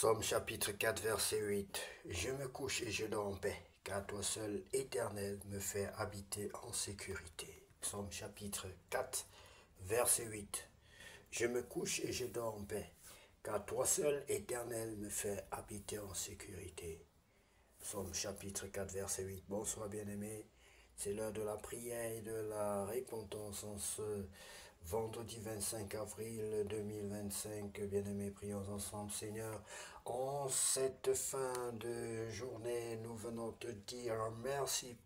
Psaume chapitre 4, verset 8. Je me couche et je dors en paix, car toi seul, Éternel, me fais habiter en sécurité. Psaume chapitre 4, verset 8. Je me couche et je dors en paix, car toi seul, Éternel, me fais habiter en sécurité. Psaume chapitre 4, verset 8. Bonsoir bien-aimés. C'est l'heure de la prière et de la repentance en ce vendredi 25 avril 2025. Bien-aimés, prions ensemble. Seigneur, en cette fin de journée, nous venons te dire merci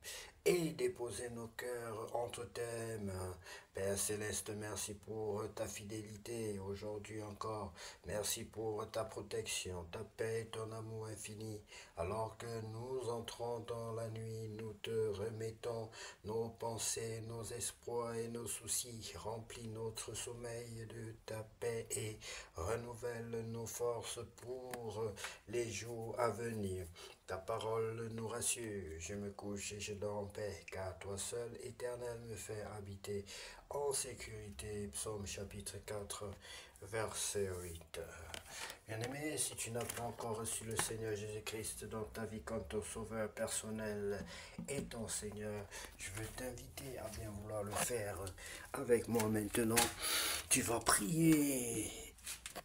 et déposer nos cœurs entre tes mains. Père Céleste, merci pour ta fidélité aujourd'hui encore. Merci pour ta protection, ta paix et ton amour infini. Alors que nous entrons dans la nuit, nous te remettons nos pensées, nos espoirs et nos soucis. Remplis notre sommeil de ta paix et renouvelle nos forces pour les jours à venir. Ta parole nous rassure. Je me couche et je dors en paix, car toi seul, Éternel, me fais habiter en sécurité. Psaume chapitre 4, verset 8. Bien-aimé, si tu n'as pas encore reçu le Seigneur Jésus-Christ dans ta vie comme ton sauveur personnel et ton Seigneur, je veux t'inviter à bien vouloir le faire avec moi maintenant. Tu vas prier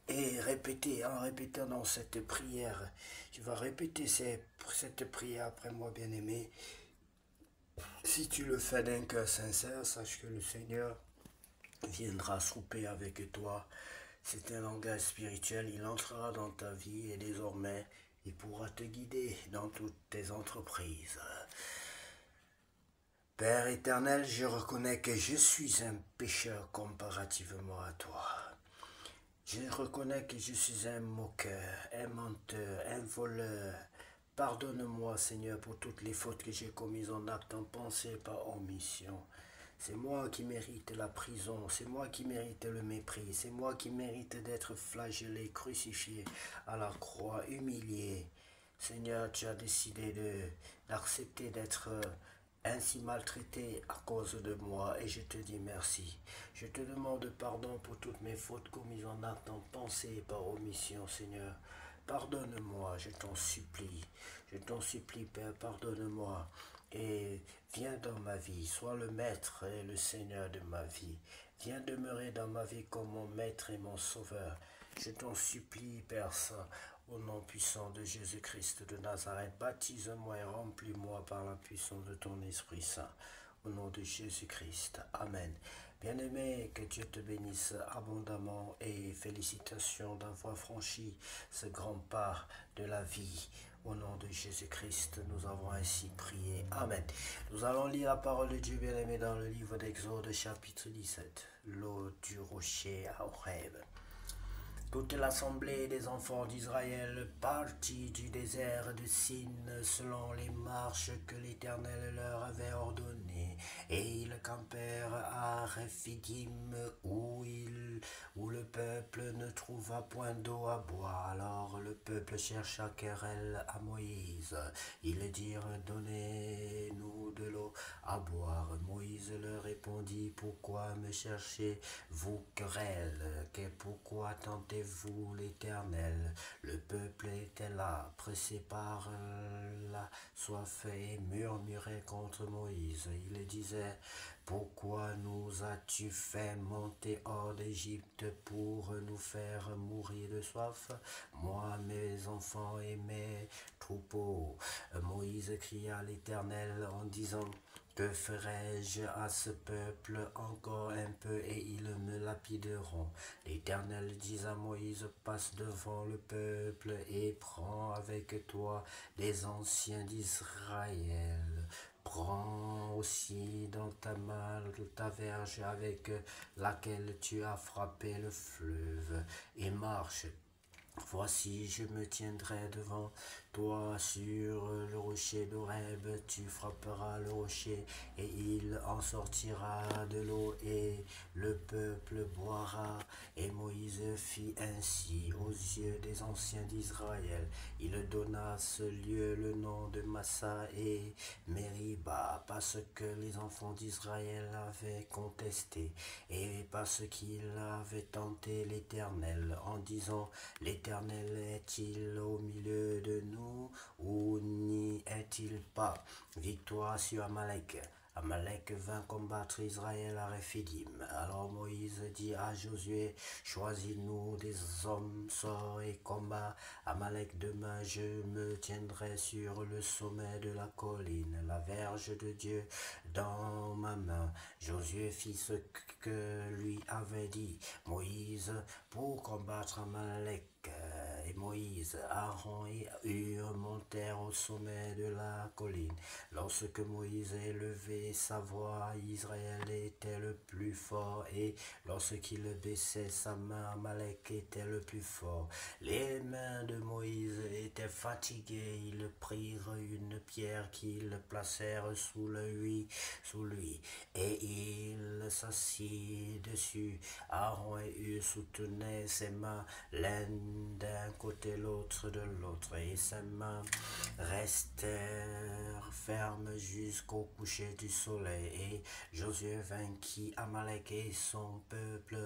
et répéter, en répétant dans cette prière, tu vas répéter cette prière après moi, bien-aimé. Si tu le fais d'un cœur sincère, sache que le Seigneur viendra souper avec toi. C'est un langage spirituel, il entrera dans ta vie et désormais, il pourra te guider dans toutes tes entreprises. Père éternel, je reconnais que je suis un pécheur comparativement à toi. Je reconnais que je suis un moqueur, un menteur, un voleur. Pardonne-moi, Seigneur, pour toutes les fautes que j'ai commises en acte, en pensée, par omission. C'est moi qui mérite la prison, c'est moi qui mérite le mépris, c'est moi qui mérite d'être flagellé, crucifié à la croix, humilié. Seigneur, tu as décidé d'accepter d'être ainsi maltraité à cause de moi et je te dis merci. Je te demande pardon pour toutes mes fautes commises en acte, en pensée et par omission, Seigneur. Pardonne-moi, je t'en supplie. Je t'en supplie, Père, pardonne-moi. Et viens dans ma vie, sois le maître et le Seigneur de ma vie. Viens demeurer dans ma vie comme mon maître et mon sauveur. Je t'en supplie, Père Saint, au nom puissant de Jésus-Christ de Nazareth, baptise-moi et remplis-moi par la puissance de ton Esprit Saint. Au nom de Jésus-Christ. Amen. Bien-aimé, que Dieu te bénisse abondamment et félicitations d'avoir franchi ce grand pas de la vie. Au nom de Jésus-Christ, nous avons ainsi prié. Amen. Nous allons lire la parole de Dieu bien-aimé dans le livre d'Exode chapitre 17, l'eau du rocher à Horeb. Toute l'assemblée des enfants d'Israël partit du désert de Sin selon les marches que l'Éternel leur avait ordonnées, et ils campèrent à Rephidim où le peuple ne trouva point d'eau à boire. Alors le peuple chercha querelle à Moïse. Ils dirent: donnez-nous de l'eau à boire. Moïse leur répondit: pourquoi me cherchez-vous querelle? Pourquoi tentez-vous l'Éternel? Le peuple était là, pressé par la soif, et murmurait contre Moïse. Il disait: pourquoi nous as-tu fait monter hors d'Égypte pour nous faire mourir de soif, moi, mes enfants et mes troupeaux? Moïse cria à l'Éternel en disant: que ferai-je à ce peuple encore un peu et ils me lapideront? L'Éternel dit à Moïse: passe devant le peuple et prends avec toi les anciens d'Israël. Prends aussi dans ta main ta verge avec laquelle tu as frappé le fleuve et marche. Voici, je me tiendrai devant toi sur le rocher d'Horeb. Tu frapperas le rocher et il en sortira de l'eau et le peuple boira. Et Moïse fit ainsi aux yeux des anciens d'Israël. Il donna à ce lieu le nom de Massa et Meriba, parce que les enfants d'Israël avaient contesté et parce qu'ils avaient tenté l'Éternel en disant: l'Éternel est-il de nous ou n'y est-il pas? Victoire sur Amalek. Amalek vint combattre Israël à Réphidim. Alors Moïse dit à Josué, choisis-nous des hommes, sors et combat Amalek. Demain je me tiendrai sur le sommet de la colline, la verge de Dieu dans ma main. Josué fit ce que lui avait dit Moïse pour combattre Amalek. Et Moïse, Aaron et Hur montèrent au sommet de la colline. Lorsque Moïse élevait sa voix, Israël était le plus fort, et lorsqu'il baissait sa main, Amalek était le plus fort. Les mains de Moïse étaient fatiguées, ils prirent une pierre qu'ils placèrent sous lui, et il s'assit dessus. Aaron et Hur soutenaient ses mains, l'un d'un côté, l'autre de l'autre, et ses mains restèrent fermes jusqu'au coucher du soleil. Et Josué vainquit Amalek et son peuple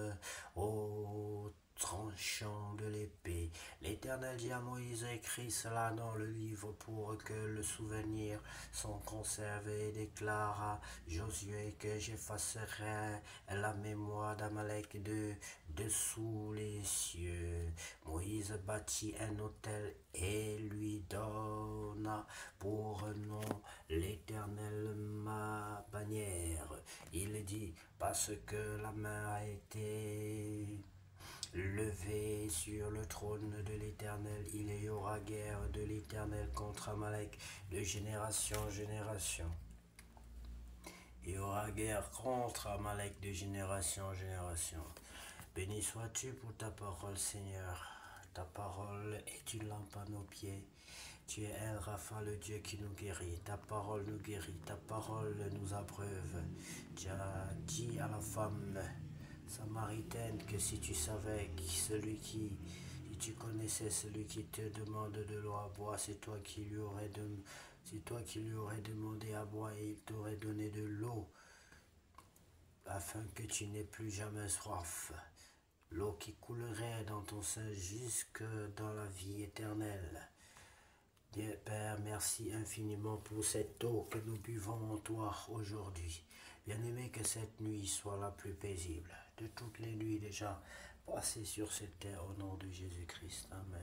au tranchant de l'épée. L'Éternel dit à Moïse, écris cela dans le livre pour que le souvenir s'en conserve, et déclare à Josué que j'effacerai la mémoire d'Amalek de dessous les cieux. Moïse bâtit un autel et lui donna pour nom l'Éternel ma bannière. Il dit, parce que la main a été levée sur le trône de l'Éternel, il y aura guerre de l'Éternel contre Amalek de génération en génération. Il y aura guerre contre Amalek de génération en génération. Béni sois-tu pour ta parole, Seigneur. Ta parole est une lampe à nos pieds. Tu es El Rapha, le Dieu qui nous guérit. Ta parole nous guérit. Ta parole nous abreuve. Tu as dit à la femme samaritaine que si tu savais si tu connaissais celui qui te demande de l'eau à boire, c'est toi qui lui aurais demandé à boire, et il t'aurait donné de l'eau afin que tu n'aies plus jamais soif. L'eau qui coulerait dans ton sein jusque dans la vie éternelle. Dieu Père, merci infiniment pour cette eau que nous buvons en toi aujourd'hui. Bien-aimé, que cette nuit soit la plus paisible de toutes les nuits déjà passées sur cette terre, au nom de Jésus-Christ. Amen.